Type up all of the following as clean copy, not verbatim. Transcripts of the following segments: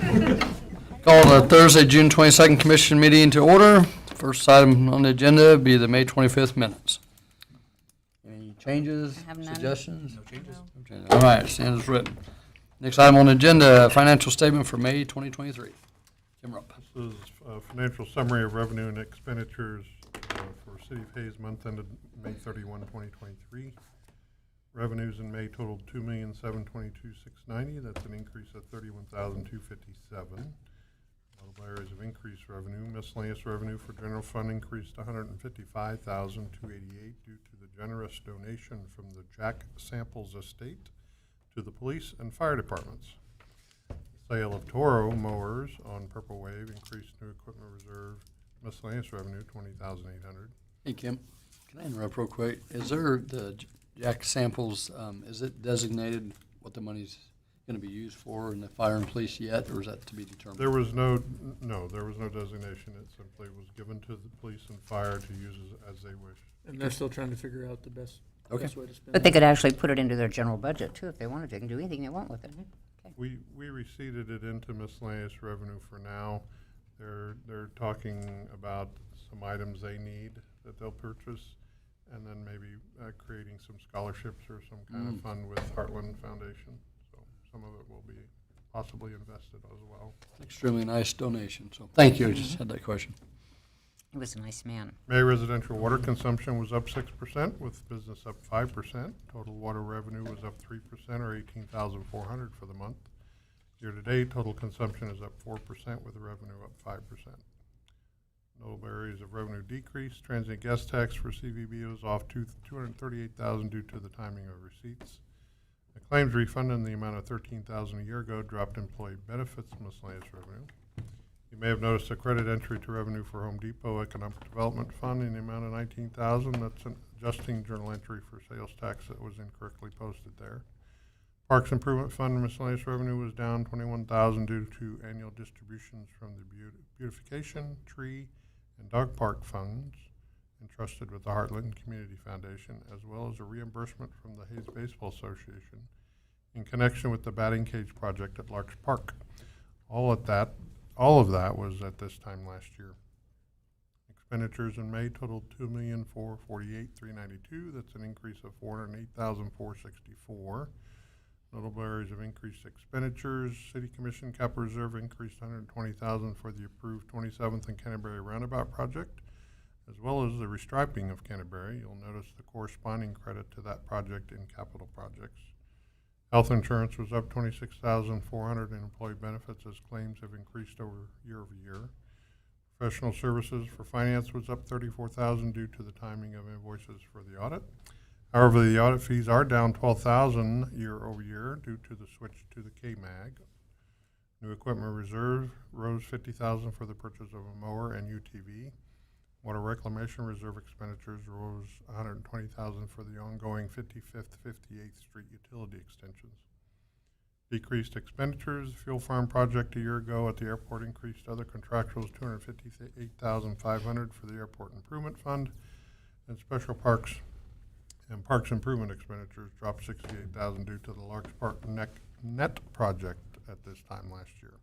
Call the Thursday, June 22nd Commission meeting to order. First item on the agenda would be the May 25th minutes. Any changes, I have none. suggestions? No changes. All right, stands as written. Next item on the agenda, financial statement for May 2023. Jim Rupp. This is a financial summary of revenue and expenditures for City of Hayes month ended May 31, 2023. Revenues in May totaled $2,722,690. That's an increase of $31,257. Notable areas of increased revenue: miscellaneous revenue for general fund increased to $155,288 due to the generous donation from the Jack Samples estate to the police and fire departments. Sale of Toro mowers on Purple Wave increased new equipment reserve. Miscellaneous revenue $20,800. Hey, Kim, can I interrupt real quick? Is there the Jack Samples, is it designated what the money's going to be used for in the fire and police yet, or is that to be determined? There was there was no designation. It simply was given to the police and fire to use as they wish. And they're still trying to figure out the best way to spend it. But they could actually put it into their general budget, too, if they wanted to. They can do anything they want with it. Okay. We receded it into miscellaneous revenue for now. They're talking about some items they need that they'll purchase, and then maybe creating some scholarships or some kind of fund with Heartland Foundation. So some of it will be possibly invested as well. Extremely nice donation, so thank you. I just had that question. He was a nice man. May residential water consumption was up 6%, with business up 5%. Total water revenue was up 3%, or $18,400 for the month. Year-to-date, total consumption is up 4%, with revenue up 5%. Notable areas of revenue decrease: transient guest tax for CVB was off $238,000 due to the timing of receipts. The claims refund in the amount of $13,000 a year ago dropped employee benefits miscellaneous revenue. You may have noticed a credit entry to revenue for Home Depot Economic Development Fund in the amount of $19,000. That's an adjusting journal entry for sales tax that was incorrectly posted there. Parks Improvement Fund miscellaneous revenue was down $21,000 due to annual distributions from the beautification, tree, and dog park funds entrusted with the Heartland Community Foundation, as well as a reimbursement from the Hayes Baseball Association in connection with the batting cage project at Larch Park. All of that was at this time last year. Expenditures in May totaled $2,448,392. That's an increase of $408,464. Notable areas of increased expenditures: City Commission capital reserve increased $120,000 for the approved 27th and Canterbury Roundabout project, as well as the restriping of Canterbury. You'll notice the corresponding credit to that project in capital projects. Health insurance was up $26,400, and employee benefits as claims have increased year over year. Professional services for finance was up $34,000 due to the timing of invoices for the audit. However, the audit fees are down $12,000 year over year due to the switch to the KMAG. New equipment reserve rose $50,000 for the purchase of a mower and UTV. Water reclamation reserve expenditures rose $120,000 for the ongoing 55th, 58th Street utility extensions. Decreased expenditures: fuel farm project a year ago at the airport increased other contractuals $258,500 for the airport improvement fund, and special parks and parks improvement expenditures dropped $68,000 due to the Larch Park net project at this time last year.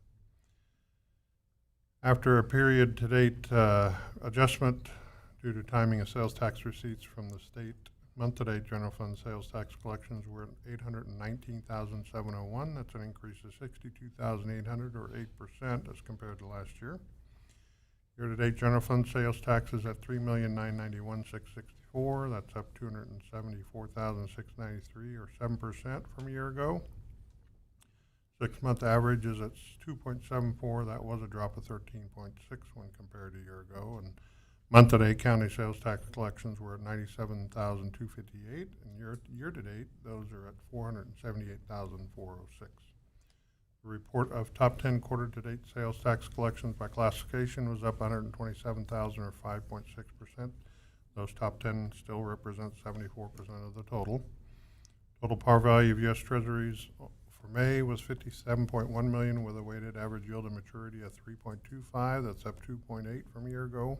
After a period-to-date adjustment due to timing of sales tax receipts from the state, month-to-date general fund sales tax collections were at $819,701. That's an increase of $62,800, or 8%, as compared to last year. Year-to-date general fund sales taxes at $3,991,664. That's up $274,693, or 7% from a year ago. 6-month average is at 2.74. That was a drop of 13.6 when compared to a year ago. And month-to-date county sales tax collections were at $97,258, and year-to-date those are at $478,406. The report of top 10 quarter-to-date sales tax collections by classification was up $127,000, or 5.6%. Those top 10 still represent 74% of the total. Total par value of U.S. Treasuries for May was $57.1 million, with a weighted average yield to maturity of 3.25. That's up 2.8 from a year ago.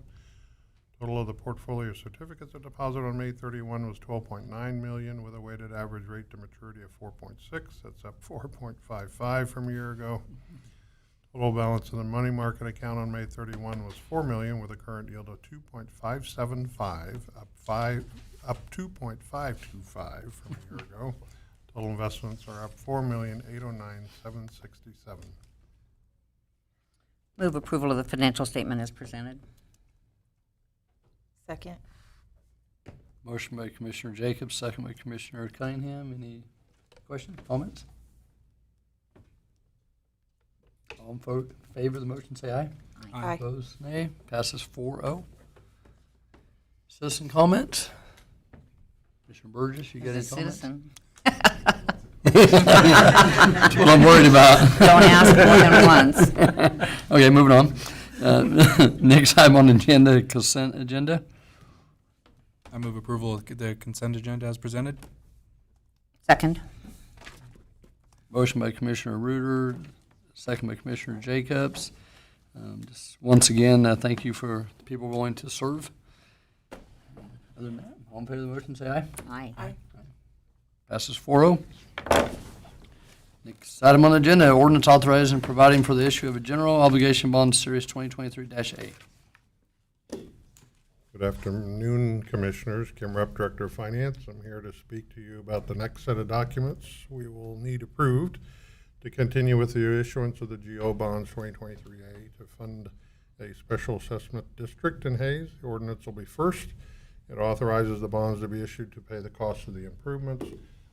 Total of the portfolio certificates of deposit on May 31 was $12.9 million, with a weighted average rate to maturity of 4.6. That's up 4.55 from a year ago. Total balance in the money market account on May 31 was $4 million with a current yield of 2.575, up 2.525 from a year ago. Total investments are up $4,809,767. Move approval of the financial statement as presented. Second. Motion by Commissioner Jacobs, second by Commissioner Cunningham. Any questions, comments? All in favor of the motion, say aye. Aye. Opposed, nay. Passes 4-0. Citizen comment? Commissioner Burgess, you got any As a comments? citizen, That's what I'm worried about. don't ask more than once. Okay, moving on. Next item on the agenda, consent agenda. I move approval of the consent agenda as presented. Second. Motion by Commissioner Reuter, second by Commissioner Jacobs. Just once again, thank you for the people willing to serve. Other than that, all in favor of the motion, say aye. Aye. Aye. Passes 4-0. Next item on the agenda, ordinance authorizing and providing for the issue of a general obligation bond series 2023-A. Good afternoon, Commissioners. Kim Rupp, Director of Finance. I'm here to speak to you about the next set of documents we will need approved to continue with the issuance of the GO bonds 2023A to fund a special assessment district in Hayes. The ordinance will be first. It authorizes the bonds to be issued to pay the cost of the improvements,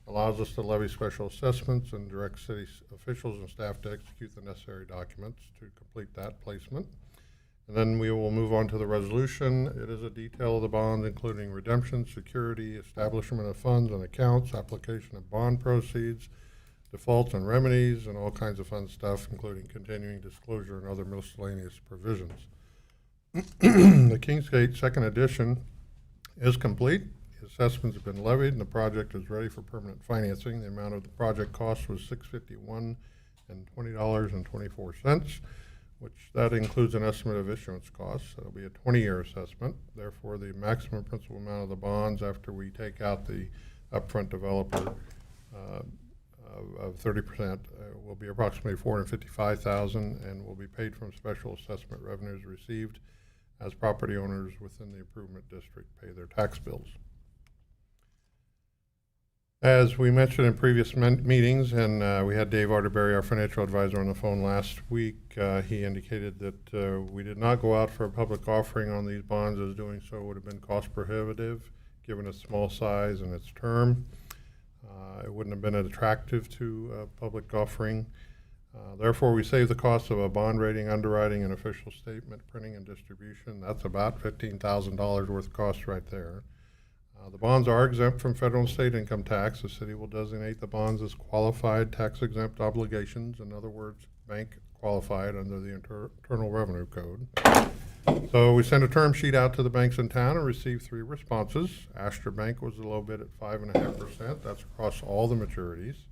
allows us to levy special assessments, and directs city officials and staff to execute the necessary documents to complete that placement. And then we will move on to the resolution. It is a detail of the bonds, including redemption, security, establishment of funds and accounts, application of bond proceeds, defaults and remedies, and all kinds of fun stuff, including continuing disclosure and other miscellaneous provisions. The Kingsgate second edition is complete. The assessments have been levied, and the project is ready for permanent financing. The amount of the project cost was $651 and $20.24, which that includes an estimate of issuance costs. It'll be a 20-year assessment. Therefore, the maximum principal amount of the bonds after we take out the upfront developer of 30% will be approximately $455,000 and will be paid from special assessment revenues received as property owners within the improvement district pay their tax bills. As we mentioned in previous meetings, and we had Dave Arterberry, our financial advisor, on the phone last week, he indicated that we did not go out for a public offering on these bonds, as doing so would have been cost prohibitive given its small size and its term. It wouldn't have been attractive to a public offering. Therefore, we save the cost of a bond rating, underwriting, and official statement, printing, and distribution. That's about $15,000 worth of cost right there. The bonds are exempt from federal and state income tax. The city will designate the bonds as qualified tax-exempt obligations, in other words, bank qualified under the Internal Revenue Code. So we sent a term sheet out to the banks in town and received 3 responses. Astor Bank was the low bid at 5.5%. That's across all the maturities.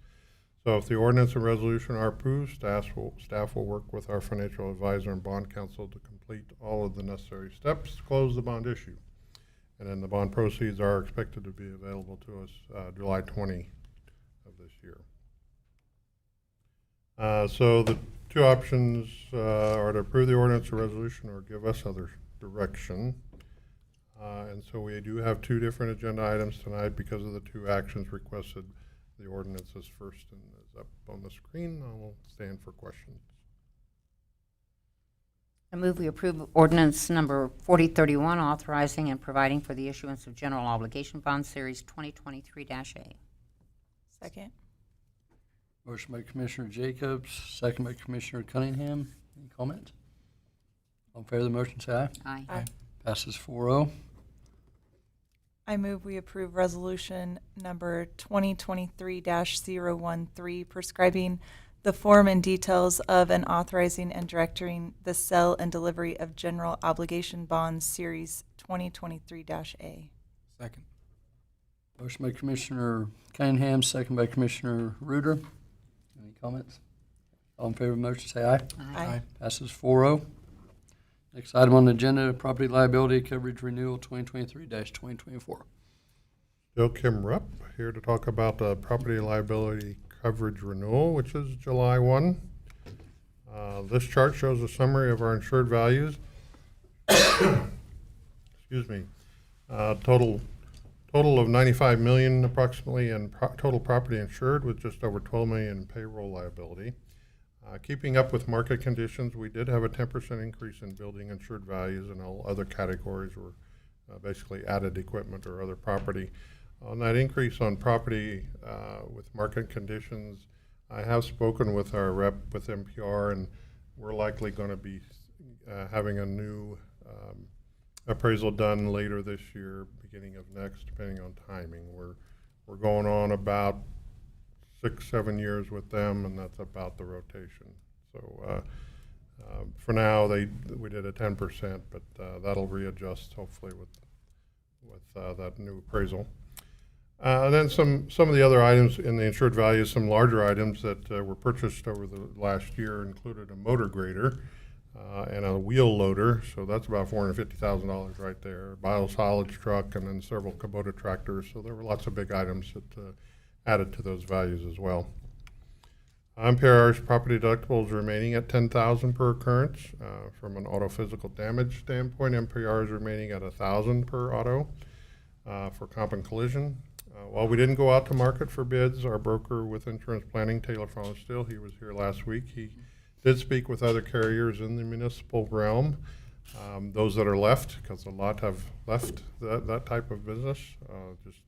So if the ordinance and resolution are approved, staff will work with our financial advisor and bond counsel to complete all of the necessary steps to close the bond issue. And then the bond proceeds are expected to be available to us July 20 of this year. So the 2 options are to approve the ordinance or resolution or give us other direction. And so we do have 2 different agenda items tonight because of the 2 actions requested. The ordinance is first and is up on the screen. I will stand for questions. I move we approve ordinance number 4031, authorizing and providing for the issuance of general obligation bond series 2023-A. Second. Motion by Commissioner Jacobs, second by Commissioner Cunningham. Any comment? All in favor of the motion, say aye. Aye. Aye. Passes 4-0. I move we approve resolution number 2023-013, prescribing the form and details of and authorizing and directing the sale and delivery of general obligation bonds series 2023-A. Second. Motion by Commissioner Cunningham, second by Commissioner Reuter. Any comments? All in favor of the motion, say aye. Aye. Passes 4-0. Next item on the agenda, property liability coverage renewal 2023-2024. Bill Kim Rupp here to talk about the property liability coverage renewal, which is July 1. This chart shows a summary of our insured values. Excuse me. Total of 95 million approximately in total property insured, with just over 12 million in payroll liability. Keeping up with market conditions, we did have a 10% increase in building insured values, and all other categories were basically added equipment or other property. On that increase on property with market conditions, I have spoken with our rep with NPR, and we're likely going to be having a new appraisal done later this year, beginning of next, depending on timing. We're going on about 6-7 years with them, and that's about the rotation. So for now, we did a 10%, but that'll readjust hopefully with that new appraisal. Then some of the other items in the insured value, some larger items that were purchased over the last year included a motor grader and a wheel loader, so that's about $450,000 right there. Biosolids truck, and then several Kubota tractors. So there were lots of big items that added to those values as well. MPR's property deductibles remaining at $10,000 per occurrence. From an auto physical damage standpoint, MPR is remaining at $1,000 per auto for comp and collision. While we didn't go out to market for bids, our broker with insurance planning, Taylor Still, he was here last week. He did speak with other carriers in the municipal realm, those that are left, because a lot have left that type of business, just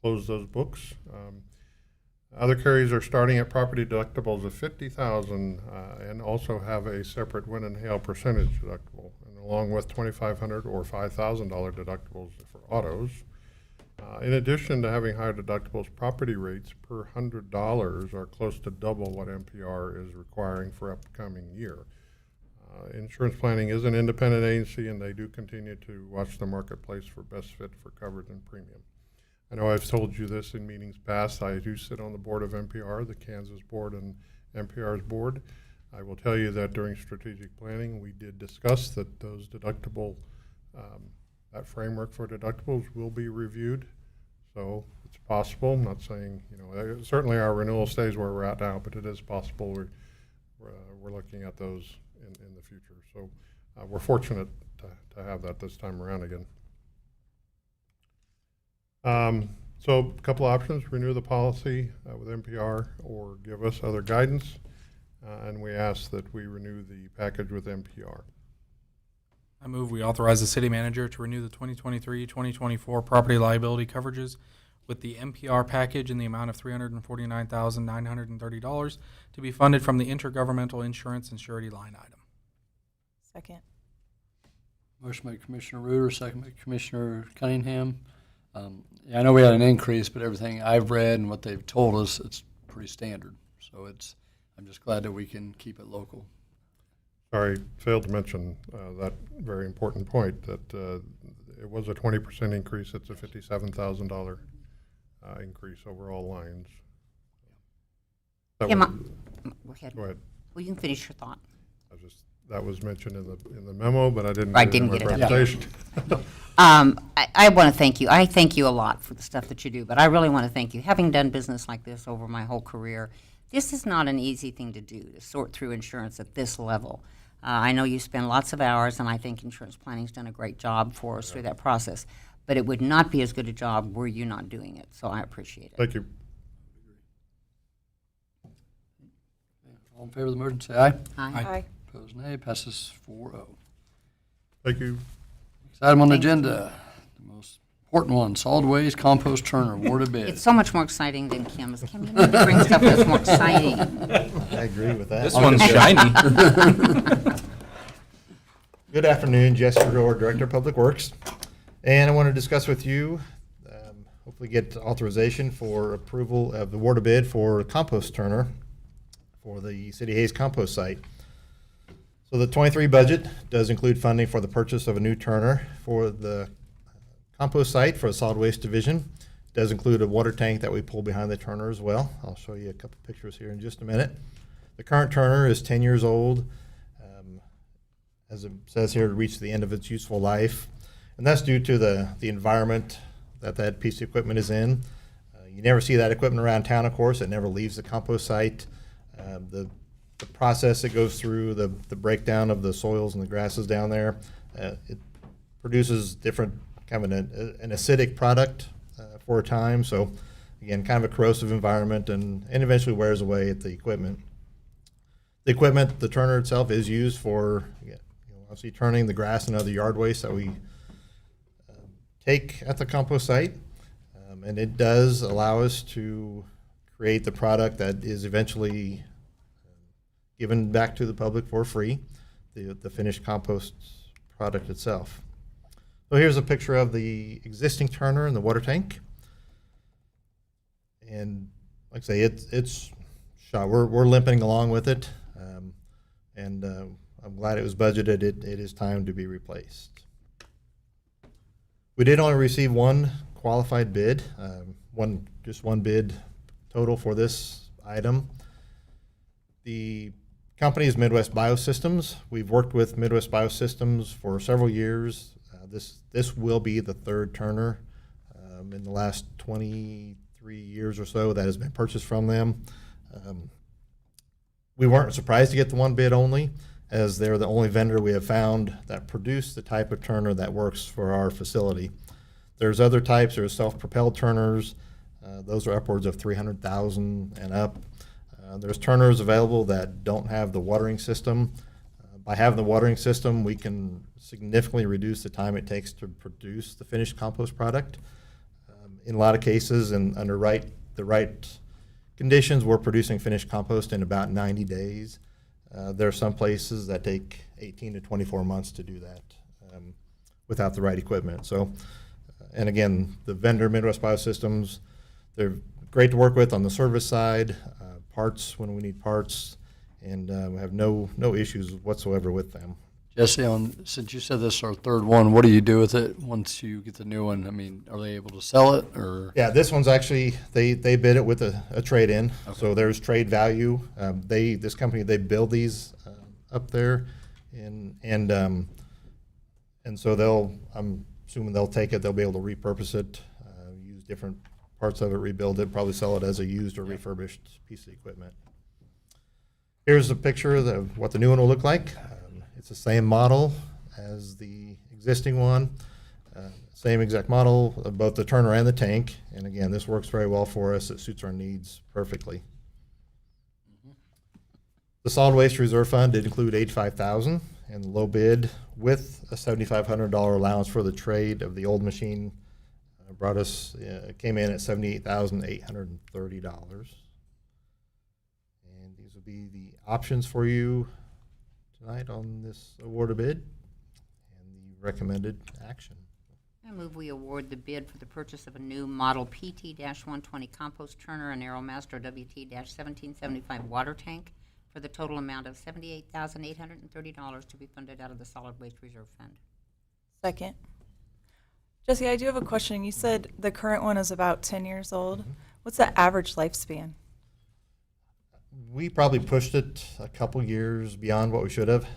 closed those books. Other carriers are starting at property deductibles of $50,000 and also have a separate wind and hail percentage deductible, and along with $2,500 or $5,000 deductibles for autos. In addition to having higher deductibles, property rates per $100 are close to double what NPR is requiring for upcoming year. Insurance planning is an independent agency, and they do continue to watch the marketplace for best fit for coverage and premium. I know I've told you this in meetings past. I do sit on the board of NPR, the Kansas board, and NPR's board. I will tell you that during strategic planning, we did discuss that those deductible that framework for deductibles will be reviewed, so it's possible. I'm not saying, certainly our renewal stays where we're at now, but it is possible we're looking at those in the future. So we're fortunate to have that this time around again. So a couple options: renew the policy with NPR or give us other guidance, and we ask that we renew the package with NPR. I move we authorize the city manager to renew the 2023-2024 property liability coverages with the NPR package in the amount of $349,930 to be funded from the intergovernmental insurance and surety line item. Second. Motion by Commissioner Reuter, second by Commissioner Cunningham. I know we had an increase, but everything I've read and what they've told us, it's pretty standard. So I'm just glad that we can keep it local. Sorry, failed to mention that very important point, that it was a 20% increase. It's a $57,000 increase over all lines. Go ahead. Go ahead. Well, you can finish your thought. That was mentioned in the memo, but I didn't I get it in my didn't get it up there. presentation. I want to thank you. I thank you a lot for the stuff that you do, but I really want to thank you. Having done business like this over my whole career, this is not an easy thing to do, to sort through insurance at this level. I know you spend lots of hours, and I think insurance planning's done a great job for us through that process. But it would not be as good a job were you not doing it, so I appreciate it. Thank you. All in favor of the motion, say aye. Aye. Opposed, nay. Passes 4-0. Thank you. Next item on the Thank you. agenda, the most important one, solid waste compost turner, awarded bid. It's so much more exciting than Kim's. Kim, you need to bring stuff that's more exciting. I agree with that. This one's shiny. Good afternoon, Jesse Rohr, Director of Public Works. And I want to discuss with you, hopefully get authorization for approval of the award of bid for compost turner for the City Hayes compost site. So the 23 budget does include funding for the purchase of a new turner for the compost site for the solid waste division. It does include a water tank that we pull behind the turner as well. I'll show you a couple pictures here in just a minute. The current turner is 10 years old. As it says here, it reached the end of its useful life. And that's due to the environment that piece of equipment is in. You never see that equipment around town, of course. It never leaves the compost site. The the process it goes through, the breakdown of the soils and the grasses down there, it produces different kind of an acidic product for a time. So again, kind of a corrosive environment, and eventually wears away at the equipment. The turner itself is used for obviously turning the grass and other yard waste that we take at the compost site, and it does allow us to create the product that is eventually given back to the public for free, the finished compost product itself. So here's a picture of the existing turner and the water tank. And like I say, it's shot. We're limping along with it, and I'm glad it was budgeted. It is time to be replaced. We did only receive one qualified bid, just one bid total for this item. The company is Midwest Biosystems. We've worked with Midwest Biosystems for several years. This will be the third turner in the last 23 years or so that has been purchased from them. We weren't surprised to get the one bid only, as they're the only vendor we have found that produce the type of turner that works for our facility. There's other types. There's self-propelled turners. Those are upwards of 300,000 and up. There's turners available that don't have the watering system. By having the watering system, we can significantly reduce the time it takes to produce the finished compost product. In a lot of cases, and under the right conditions, we're producing finished compost in about 90 days. There are some places that take 18 to 24 months to do that without the right equipment. So, and again, the vendor, Midwest Biosystems, they're great to work with on the service side, parts when we need parts, and we have no issues whatsoever with them. Jesse, since you said this is our third one, what do you do with it once you get the new one? I mean, are they able to sell it, or? Yeah, this one's actually, they bid it with a trade-in, okay. So there's trade value. This company, they build these up there, and so I'm assuming they'll take it, they'll be able to repurpose it, use different parts of it, rebuild it, probably sell it as a used or refurbished piece of equipment. Here's a picture of what the new one will look like. It's the same model as the existing one, same exact model of both the turner and the tank. And again, this works very well for us. It suits our needs perfectly. The solid waste reserve fund did include $85,000, and the low bid with a $7,500 allowance for the trade of the old machine came in at $78,830. And these will be the options for you tonight on this award bid and the recommended action. I move we award the bid for the purchase of a new model PT-120 compost turner and Aeromaster WT-1775 water tank for the total amount of $78,830 to be funded out of the solid waste reserve fund. Second. Jesse, I do have a question. You said the current one is about 10 years old. Mm-hmm. What's the average lifespan? We probably pushed it a couple years beyond what we should have.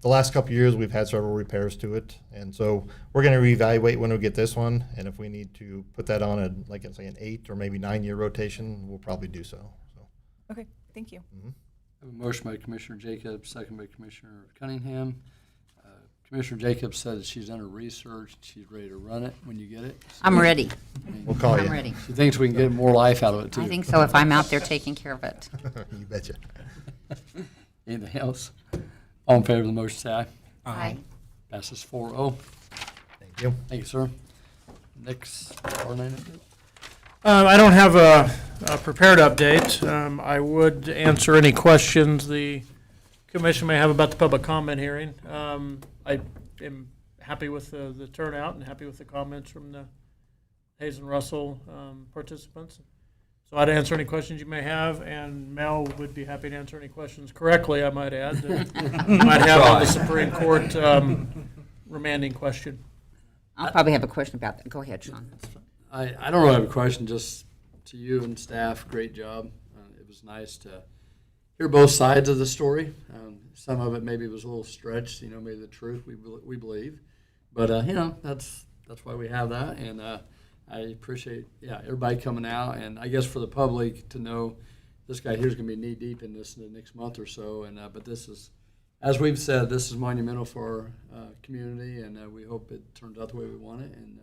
The last couple years, we've had several repairs to it, and so we're going to reevaluate when we get this one, and if we need to put that on an 8 or maybe 9 year rotation, we'll probably do so. Okay, thank you. Mm-hmm. I have a motion by Commissioner Jacobs, second by Commissioner Cunningham. Commissioner Jacobs said she's done her research. She's ready to run it when you get it. So, I'm ready. We'll call you. I'm ready. She thinks we can get more life out of it, too. I think so if I'm out there taking care of it. You betcha. Anything else? All in favor of the motion, say aye. Aye. Passes 4-0. Thank you. Thank you, sir. Next, R9 update. I don't have a prepared update. I would answer any questions the commission may have about the public comment hearing. I am happy with the turnout and happy with the comments from the Hayes and Russell participants. So I'd answer any questions you may have, and Mel would be happy to answer any questions correctly, I might add, that you might have on the Supreme Court remanding question. I'll probably have a question about that. Go ahead, Sean. I don't really have a question, just to you and staff, great job. It was nice to hear both sides of the story. Some of it maybe was a little stretched, maybe the truth we believe. But, that's why we have that. And I appreciate, everybody coming out. And I guess for the public to know, this guy here's going to be knee deep in this in the next month or so. And but this is, as we've said, this is monumental for our community, and we hope it turns out the way we want it. And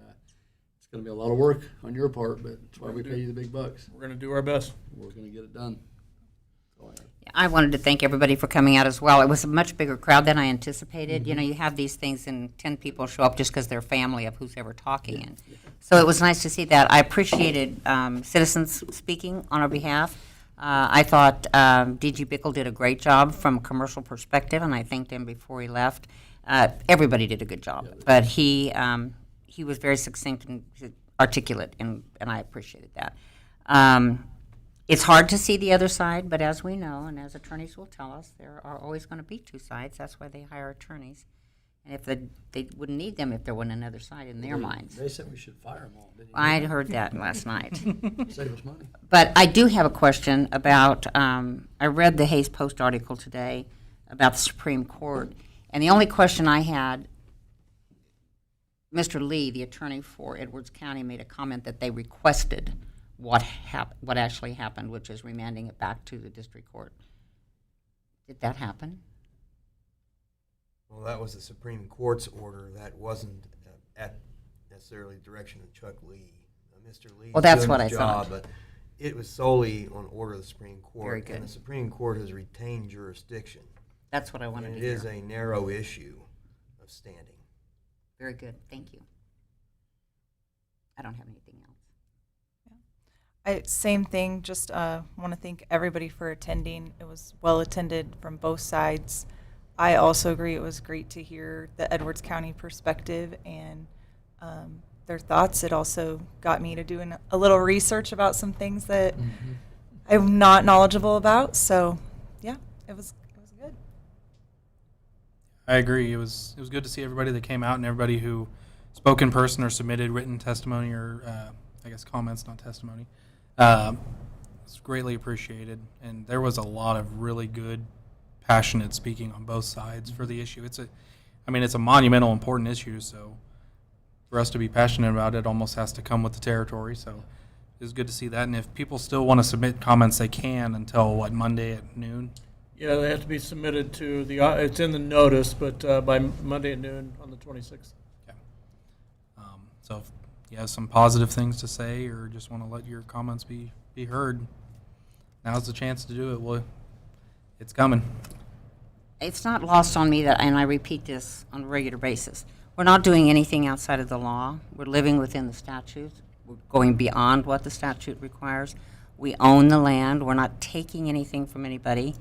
it's going to be a lot of work on your part, but that's why we pay you the big bucks. We're going to do our best. We're going to get it done. That's all I have. I wanted to thank everybody for coming out as well. It was a much bigger crowd than I anticipated. You know, you have these things and 10 people show up just because they're family of who's ever talking. And so it was nice to see that. I appreciated citizens speaking on our behalf. I thought DG Bickle did a great job from a commercial perspective, and I thanked him before he left. Everybody did a good job, but he was very succinct and articulate, and I appreciated that. It's hard to see the other side, but as we know, and as attorneys will tell us, there are always going to be two sides. That's why they hire attorneys. And if they wouldn't need them if there wasn't another side in their minds. They said we should fire them all. Didn't you? I heard that last night. Save us money. But I do have a question about, I read the Hayes Post article today about the Supreme Court, and the only question I had, Mr. Lee, the attorney for Edwards County, made a comment that they requested what actually happened, which is remanding it back to the district court. Did that happen? Well, that was the Supreme Court's order. That wasn't at necessarily the direction of Chuck Lee. Mr. Lee. Well, that's doing what his I job, thought. But it was solely on order of the Supreme Court. Very good. And the Supreme Court has retained jurisdiction. That's what I wanted And to it hear. is a narrow issue of standing. Very good. Thank you. I don't have anything else. Same thing, just want to thank everybody for attending. It was well attended from both sides. I also agree it was great to hear the Edwards County perspective and their thoughts. It also got me to doing a little research about some things that I'm not knowledgeable about. So, yeah, it was good. I agree. It was good to see everybody that came out and everybody who spoke in person or submitted written testimony or I guess comments, not testimony. It's greatly appreciated, and there was a lot of really good, passionate speaking on both sides for the issue. It's a monumental, important issue. So for us to be passionate about it, almost has to come with the territory. So it was good to see that. And if people still want to submit comments, they can until Monday at noon. Yeah, they have to be submitted to the, it's in the notice, but by Monday at noon on the 26th. So if you have some positive things to say or just want to let your comments be heard, now's the chance to do it. Well, it's coming. It's not lost on me that, and I repeat this on a regular basis, we're not doing anything outside of the law. We're living within the statute. We're going beyond what the statute requires. We own the land. We're not taking anything from anybody.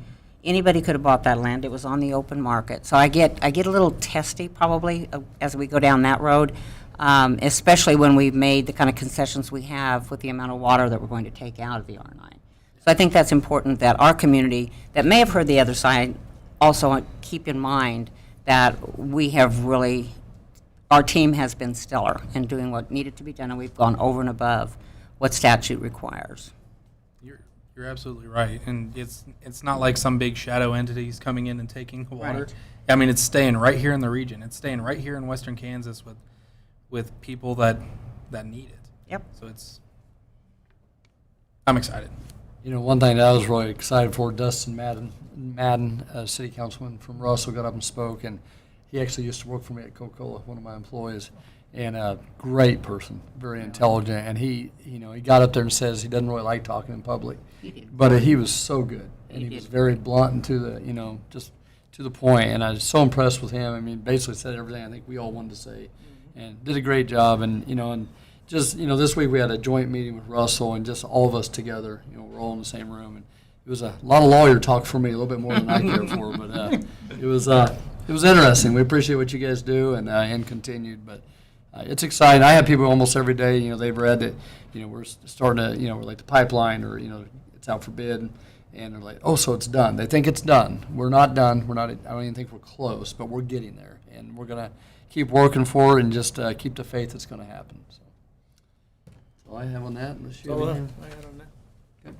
Anybody could have bought that land. It was on the open market. So I get a little testy probably as we go down that road, especially when we've made the kind of concessions we have with the amount of water that we're going to take out of the R9. So I think that's important that our community that may have heard the other side also keep in mind that we have really, our team has been stellar in doing what needed to be done, and we've gone over and above what statute requires. You're absolutely right, and it's not like some big shadow entities coming in and taking the water. Right. I mean, it's staying right here in the region. It's staying right here in western Kansas with people that need it. Yep. So I'm excited. You know, one thing that I was really excited for, Dustin Madden, city councilman from Russell, got up and spoke, and he actually used to work for me at Coca-Cola, one of my employees, and a great person, very intelligent, and he got up there and says he doesn't really like talking in public, but he was so good, and he was very blunt and to the, just to the point, and I was so impressed with him. I mean, basically said everything I think we all wanted to say, and did a great job, and just, this week we had a joint meeting with Russell and just all of us together, we're all in the same room. And it was a lot of lawyer talk for me, a little bit more than I care for, but it was interesting. We appreciate what you guys do and continued, but it's exciting. I have people almost every day, they've read that, we're starting to, we're like the pipeline or, it's out for bid and they're like, oh, so it's done. They think it's done. We're not done. I don't even think we're close, but we're getting there and we're going to keep working for it and just keep the faith it's going to happen. So. All I have on that. Unless you have So, anything. I had on that. Okay.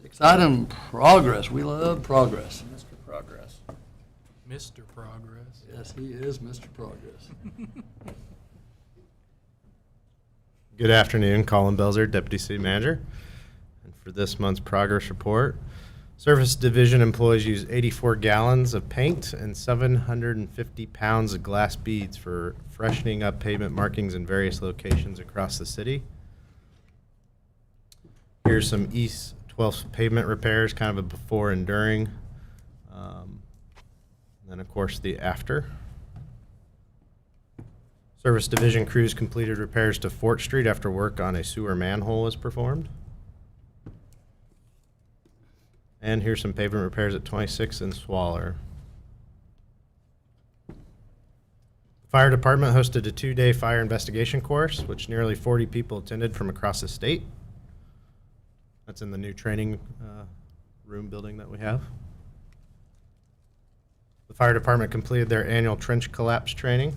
Exciting progress. We love progress. Mr. Progress. Mr. Progress. Yes, he is Mr. Progress. Good afternoon, Colin Belzer, Deputy City Manager. And for for this month's progress report. Service Division employees use 84 gallons of paint and 750 pounds of glass beads for freshening up pavement markings in various locations across the city. Here's some East 12th pavement repairs, kind of a before and during. Then, of course, the after. Service Division crews completed repairs to Fort Street after work on a sewer manhole was performed. And here's some pavement repairs at 26th and Swaller. The Fire Department hosted a 2-day fire investigation course, which nearly 40 people attended from across the state. That's in the new training room building that we have. The Fire Department completed their annual trench collapse training.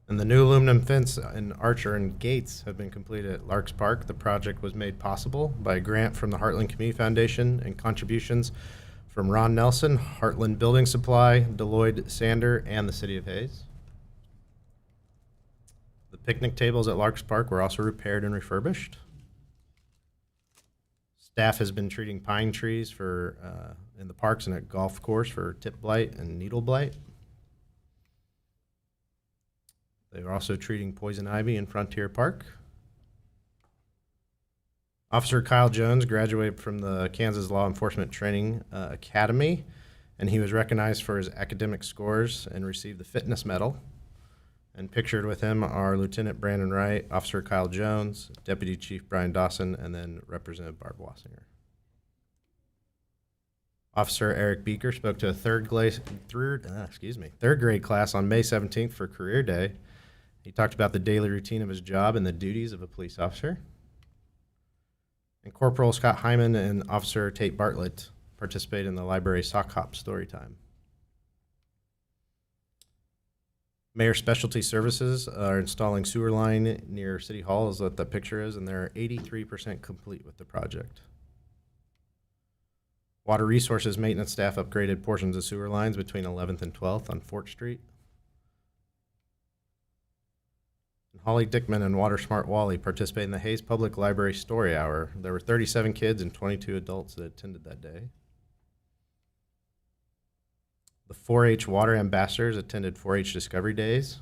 And the new aluminum fence in Archer and gates have been completed at Larks Park. The project was made possible by a grant from the Heartland Community Foundation and contributions from Ron Nelson, Heartland Building Supply, Deloitte Sander, and the City of Hayes. The picnic tables at Larks Park were also repaired and refurbished. Staff has been treating pine trees for in the parks and at golf course for tip blight and needle blight. They are also treating poison ivy in Frontier Park. Officer Kyle Jones graduated from the Kansas Law Enforcement Training Academy, and he was recognized for his academic scores and received the Fitness Medal. And pictured with him are Lieutenant Brandon Wright, Officer Kyle Jones, Deputy Chief Brian Dawson, and then Representative Barb Wassinger. Officer Eric Beaker spoke to a third grade class on May 17th for Career Day. He talked about the daily routine of his job and the duties of a police officer. And Corporal Scott Hyman and Officer Tate Bartlett participated in the library sock hop story time. Mayor Specialty Services are installing sewer line near City Hall, is what that picture is, and they're 83% complete with the project. Water Resources maintenance staff upgraded portions of sewer lines between 11th and 12th on Fort Street. And Holly Dickman and Water Smart Wally participated in the Hayes Public Library Story Hour. There were 37 kids and 22 adults that attended that day. The 4-H Water Ambassadors attended 4-H Discovery Days.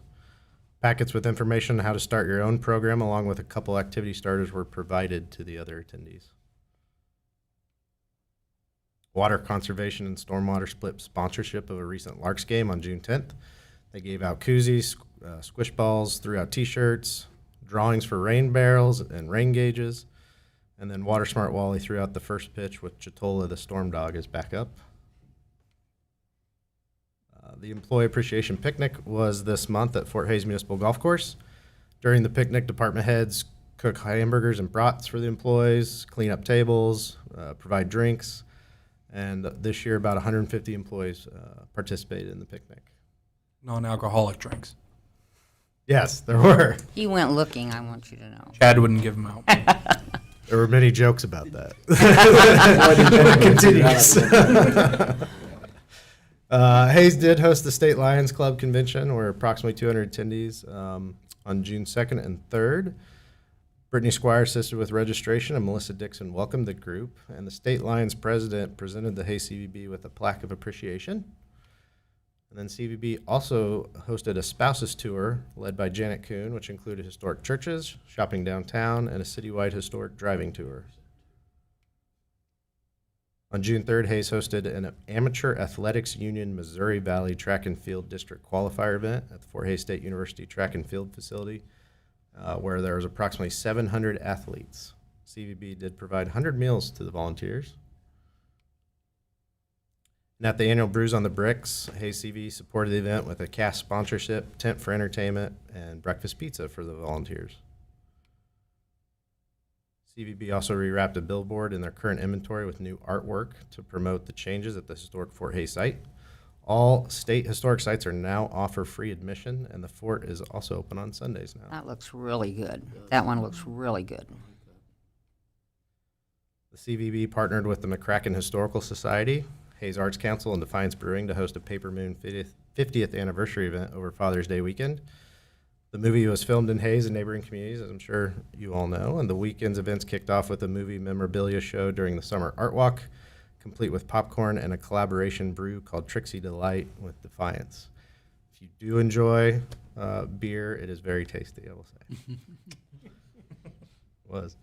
Packets with information on how to start your own program, along with a couple activity starters, were provided to the other attendees. Water Conservation and Stormwater split sponsorship of a recent Larks game on June 10th. They gave out koozies, squish balls, threw out t-shirts, drawings for rain barrels and rain gauges, and then Water Smart Wally threw out the first pitch with Chitola the Storm Dog as backup. The Employee Appreciation Picnic was this month at Fort Hays Municipal Golf Course. During the picnic, department heads cook hamburgers and brats for the employees, clean up tables, provide drinks, and this year about 150 employees participated in the picnic. Non-alcoholic drinks. Yes, there were. He went looking, I want you to know. Chad wouldn't give them out. There were many jokes about that. It continues. Hayes did host the State Lions Club convention, where approximately 200 attendees on June 2nd and 3rd. Brittany Squire assisted with registration, and Melissa Dixon welcomed the group. And the State Lions president presented the Hayes CVB with a plaque of appreciation. And then CVB also hosted a spouses tour led by Janet Kuhn, which included historic churches, shopping downtown, and a citywide historic driving tour. On June 3rd, Hayes hosted an Amateur Athletics Union Missouri Valley Track and Field District Qualifier event at the Fort Hays State University Track and Field Facility, where there was approximately 700 athletes. CVB did provide 100 meals to the volunteers. And at the annual Brews on the Bricks, Hayes CV supported the event with a cast sponsorship, tent for entertainment, and breakfast pizza for the volunteers. CVB also rewrapped a billboard in their current inventory with new artwork to promote the changes at the historic Fort Hays site. All state historic sites are now offer free admission, and the fort is also open on Sundays now. That looks really good. That one looks really good. The CVB partnered with the McCracken Historical Society, Hayes Arts Council, and Defiance Brewing to host a Paper Moon 50th anniversary event over Father's Day weekend. The movie was filmed in Hayes and neighboring communities, as I'm sure you all know, and the weekend's events kicked off with a movie memorabilia show during the summer art walk, complete with popcorn and a collaboration brew called Trixie Delight with Defiance. If you do enjoy beer, it is very tasty, I will say. Was.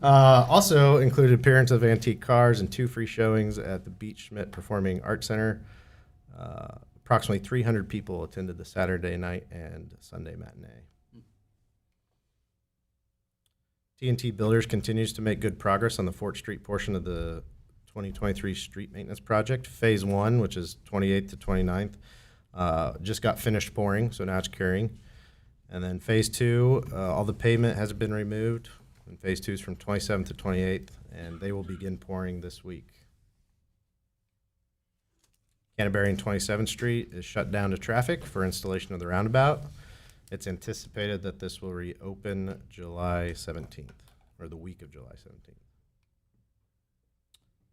Also included appearance of antique cars and 2 free showings at the Beach Schmidt Performing Arts Center. Approximately 300 people attended the Saturday night and Sunday matinee. T&T Builders continues to make good progress on the Fort Street portion of the 2023 street maintenance project. Phase 1, which is 28th to 29th, just got finished pouring, so now it's curing. And then Phase 2, all the pavement has been removed. And Phase 2 is from 27th to 28th, and they will begin pouring this week. Canterbury and 27th Street is shut down to traffic for installation of the roundabout. It's anticipated that this will reopen July 17th, or the week of July 17th.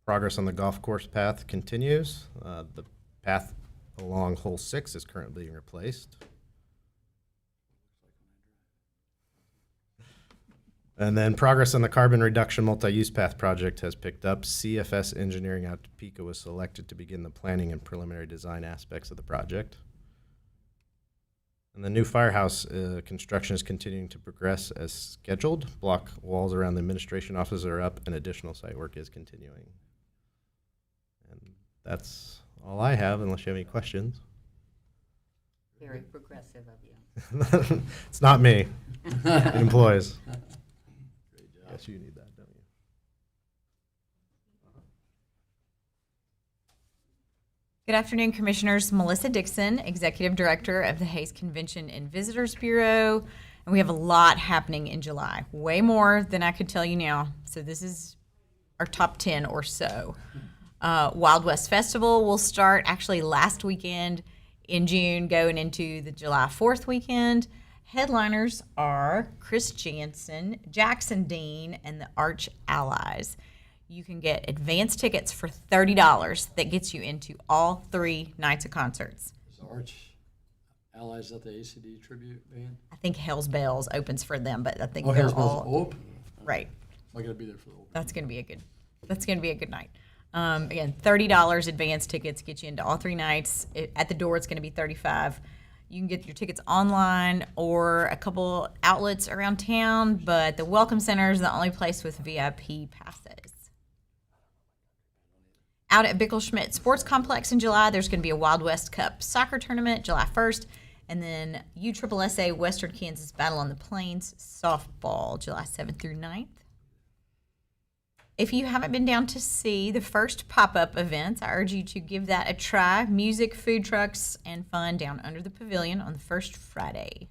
Progress on the golf course path continues. The path along hole 6 is currently being replaced. And then progress on the carbon reduction multi-use path project has picked up. CFS Engineering out of Topeka was selected to begin the planning and preliminary design aspects of the project. And the new firehouse construction is continuing to progress as scheduled. Block walls around the administration offices are up, and additional site work is continuing. And that's all I have, unless you have any questions. Very progressive of you. It's not me. It employs. Yes, you need that, don't you? Good afternoon, Commissioners. Melissa Dixon, Executive Director of the Hayes Convention and Visitors Bureau. And we have a lot happening in July, way more than I could tell you now. So this is our top 10 or so. Wild West Festival will start actually last weekend in June, going into the July 4th weekend. Headliners are Chris Jansen, Jackson Dean, and the Arch Allies. You can get advance tickets for $30 that gets you into all 3 nights of concerts. Is the Arch Allies at the ACD tribute band? I think Hell's Bells opens for them, but I think Oh, they're Hell's Bells all open? right. I gotta be there for the open. That's gonna be a good night. Again, $30 advance tickets get you into all 3 nights. At the door, it's gonna be $35. You can get your tickets online or a couple outlets around town, but the Welcome Center is the only place with VIP passes. Out at Bickelschmidt Sports Complex in July, there's going to be a Wild West Cup soccer tournament July 1st, and then USSSA Western Kansas Battle on the Plains softball July 7th through 9th. If you haven't been down to see the first pop-up events, I urge you to give that a try. Music, food trucks, and fun down under the pavilion on the first Friday.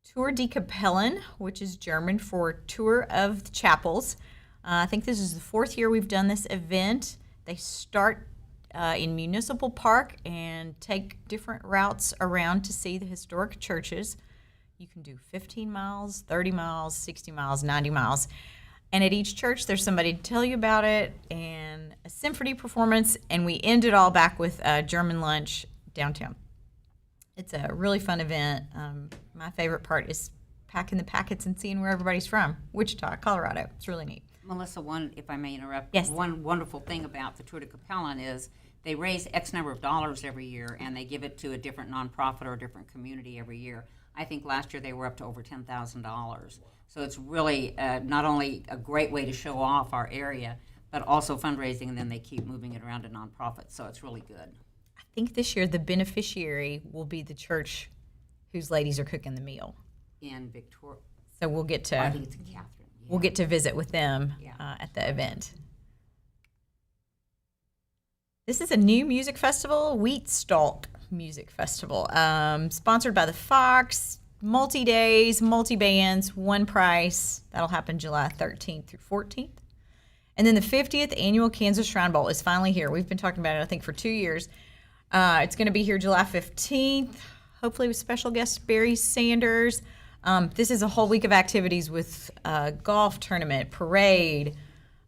Tour de Kapellen, which is German for Tour of the Chapels. I think this is the 4th year we've done this event. They start in Municipal Park and take different routes around to see the historic churches. You can do 15 miles, 30 miles, 60 miles, 90 miles. And at each church, there's somebody to tell you about it and a symphony performance, and we end it all back with a German lunch downtown. It's a really fun event. My favorite part is packing the packets and seeing where everybody's from. Wichita, Colorado. It's really neat. Melissa, if I may interrupt. Yes. One wonderful thing about the Tour de Capellan is they raise X number of dollars every year, and they give it to a different nonprofit or a different community every year. I think last year they were up to over $10,000. So it's really not only a great way to show off our area, but also fundraising, and then they keep moving it around to nonprofits. So it's really good. I think this year the beneficiary will be the church whose ladies are cooking the meal. In Victoria, So we'll get to I think it's in Catherine. Yeah. we'll get to visit with them Yeah. at the event. This is a new music festival, Wheat Stalk Music Festival, sponsored by the Fox. Multi-days, multi-bands, one price. That'll happen July 13th through 14th. And then the 50th annual Kansas Shrine Bowl is finally here. We've been talking about it, I think, for 2 years. It's going to be here July 15th, hopefully with special guest Barry Sanders. This is a whole week of activities with a golf tournament, parade,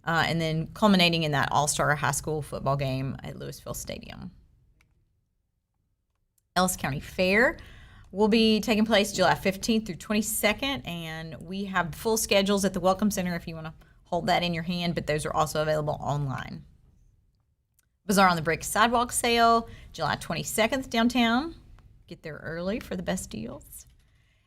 and then culminating in that all-star high school football game at Louisville Stadium. Ellis County Fair. will be taking place July 15th through 22nd, and we have full schedules at the Welcome Center if you want to hold that in your hand, but those are also available online. Bazaar on the Brick Sidewalk Sale, July 22nd downtown. Get there early for the best deals.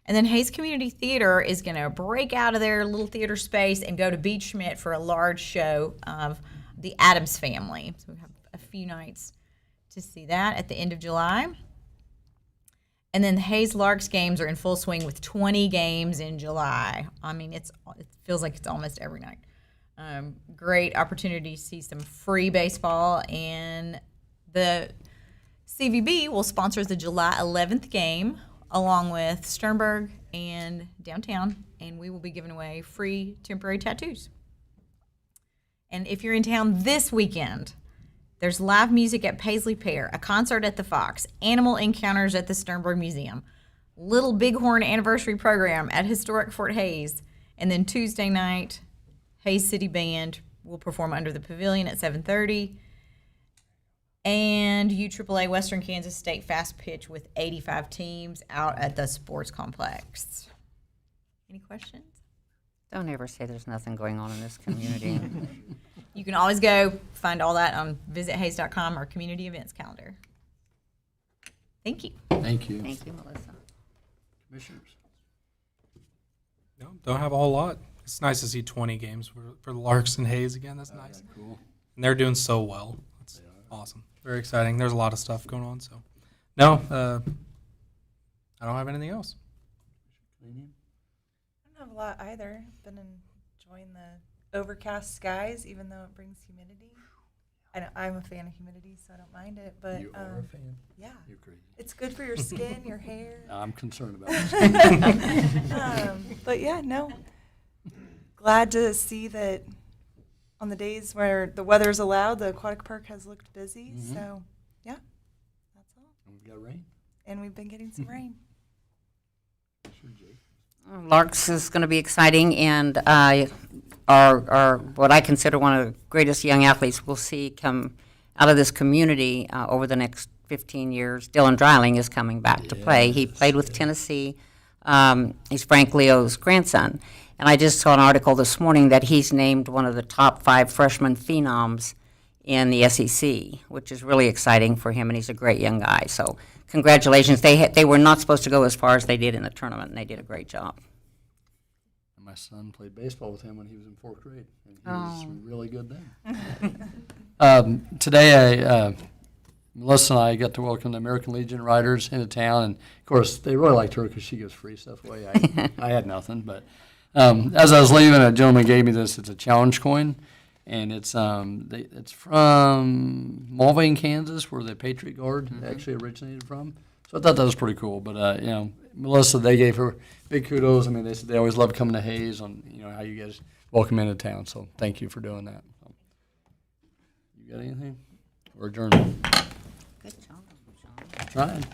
And then Hayes Community Theater is going to break out of their little theater space and go to Beach Schmidt for a large show of the Addams Family. So we have a few nights to see that at the end of July. And then the Hayes Larks games are in full swing with 20 games in July. I mean, it feels like it's almost every night. Great opportunity to see some free baseball, and the CVB will sponsor the July 11th game along with Sternberg and downtown, and we will be giving away free temporary tattoos. And if you're in town this weekend, there's live music at Paisley Pear, a concert at the Fox, animal encounters at the Sternberg Museum, Little Bighorn anniversary program at Historic Fort Hayes, and then Tuesday night, Hayes City Band will perform under the pavilion at 7:30. And UAAA Western Kansas State Fast Pitch with 85 teams out at the sports complex. Any questions? Don't ever say there's nothing going on in this community. You can always go find all that on visithayes.com or community events calendar. Thank you. Thank you. Thank you, Melissa. Commissioners. No, don't have a whole lot. It's nice to see 20 games for the Larks and Hayes again. That's nice. Cool. And they're doing so well. It's awesome. Very exciting. There's a lot of stuff going on. So, no, I don't have anything else. I don't have a lot either. I've been enjoying the overcast skies, even though it brings humidity. I'm a fan of humidity, so I don't mind it. But You are a fan. yeah, You're crazy. it's good for your skin, your hair. I'm concerned about this. But yeah, no. Glad to see that on the days where the weather's allowed, the aquatic park has looked busy. Mhm. So yeah, that's all. We've got rain. And we've been getting some rain. Sure, Jake. Larks is going to be exciting, and are what I consider one of the greatest young athletes we'll see come out of this community over the next 15 years. Dylan Dreiling is coming back to play. He played with Tennessee. He's Frank Leo's grandson. And I just saw an article this morning that he's named one of the top 5 freshman phenoms in the SEC, which is really exciting for him, and he's a great young guy. So congratulations. They were not supposed to go as far as they did in the tournament, and they did a great job. And my son played baseball with him when he was in 4th grade, and he was really good then. Today, Melissa and I got to welcome the American Legion riders into town, and of course, they really liked her because she gives free stuff away. I had nothing, but as I was leaving, a gentleman gave me this. It's a challenge coin, and it's from Mulvane, Kansas, where the Patriot Guard actually originated from. So I thought that was pretty cool. But Melissa, they gave her big kudos. I mean, they said they always love coming to Hayes on how you guys welcome into town. So thank you for doing that. So, you got anything? Or adjournment? Good job, John. Trying.